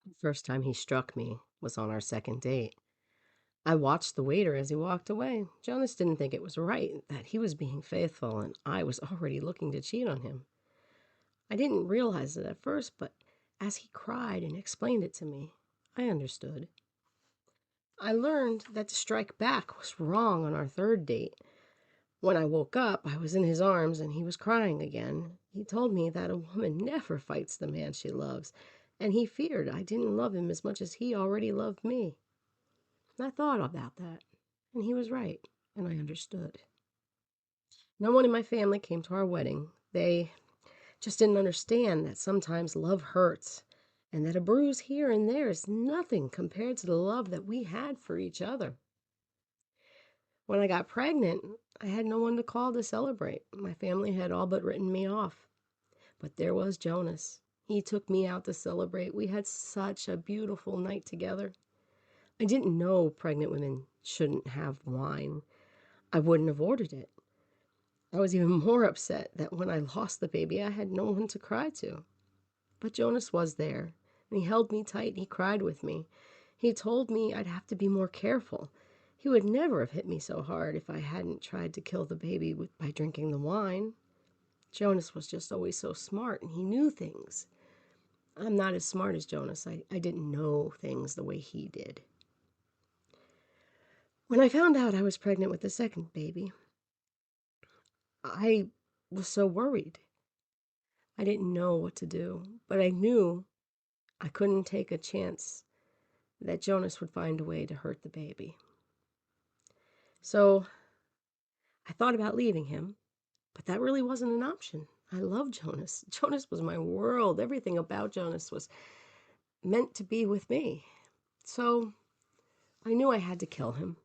The first time he struck me was on our second date. I watched the waiter as he walked away. Jonas didn't think it was right, that he was being faithful, and I was already looking to cheat on him. I didn't realize it at first, but as he cried and explained it to me, I understood. I learned that to strike back was wrong on our third date. When I woke up, I was in his arms and he was crying again. He told me that a woman never fights the man she loves, and he feared I didn't love him as much as he already loved me. I thought about that, and he was right, and I understood. No one in my family came to our wedding. They just didn't understand that sometimes love hurts, and that a bruise here and there is nothing compared to the love that we had for each other. When I got pregnant, I had no one to call to celebrate. My family had all but written me off. But there was Jonas. He took me out to celebrate. We had such a beautiful night together. I didn't know pregnant women shouldn't have wine. I wouldn't have ordered it. I was even more upset that when I lost the baby, I had no one to cry to. But Jonas was there, and he held me tight and he cried with me. He told me I'd have to be more careful. He would never have hit me so hard if I hadn't tried to kill the baby by drinking the wine. Jonas was just always so smart, and he knew things. I'm not as smart as Jonas. I didn't know things the way he did. When I found out I was pregnant with the second baby, I was so worried. I didn't know what to do, but I knew I couldn't take a chance that Jonas would find a way to hurt the baby. So I thought about leaving him, but that really wasn't an option. I love Jonas. Jonas was my world. Everything about Jonas was meant to be with me. So I knew I had to kill him.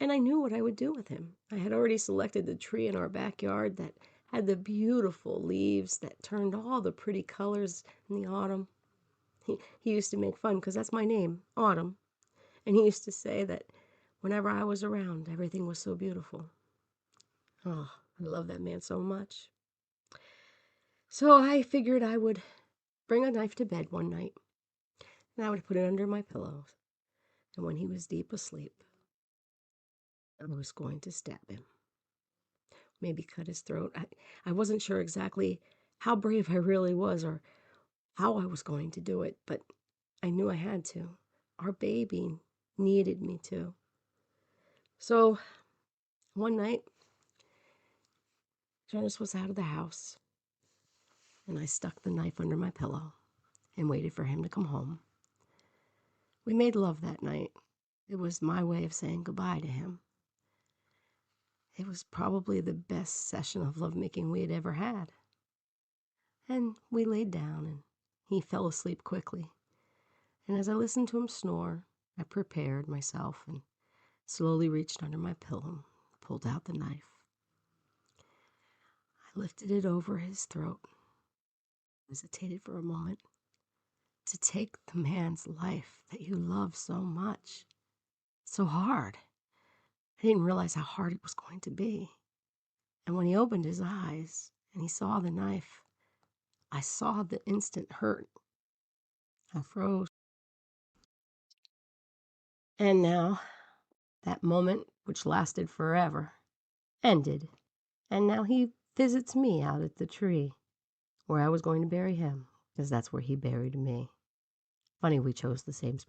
And I knew what I would do with him. I had already selected the tree in our backyard that had the beautiful leaves that turned all the pretty colors in the autumn. He used to make fun because that's my name, Autumn. And he used to say that whenever I was around, everything was so beautiful. Oh, I love that man so much. So I figured I would bring a knife to bed one night, and I would put it under my pillows. And when he was deep asleep, I was going to stab him. Maybe cut his throat. I wasn't sure exactly how brave I really was or how I was going to do it, but I knew I had to. Our baby needed me to. So one night, Jonas was out of the house, and I stuck the knife under my pillow and waited for him to come home. We made love that night. It was my way of saying goodbye to him. It was probably the best session of lovemaking we had ever had. And we laid down, and he fell asleep quickly. And as I listened to him snore, I prepared myself and slowly reached under my pillow, pulled out the knife. I lifted it over his throat, hesitated for a moment. To take the man's life that you love so much, so hard. I didn't realize how hard it was going to be. And when he opened his eyes and he saw the knife, I saw the instant hurt. I froze. And now, that moment, which lasted forever, ended. And now he visits me out at the tree where I was going to bury him, because that's where he buried me. Funny we chose the same spot.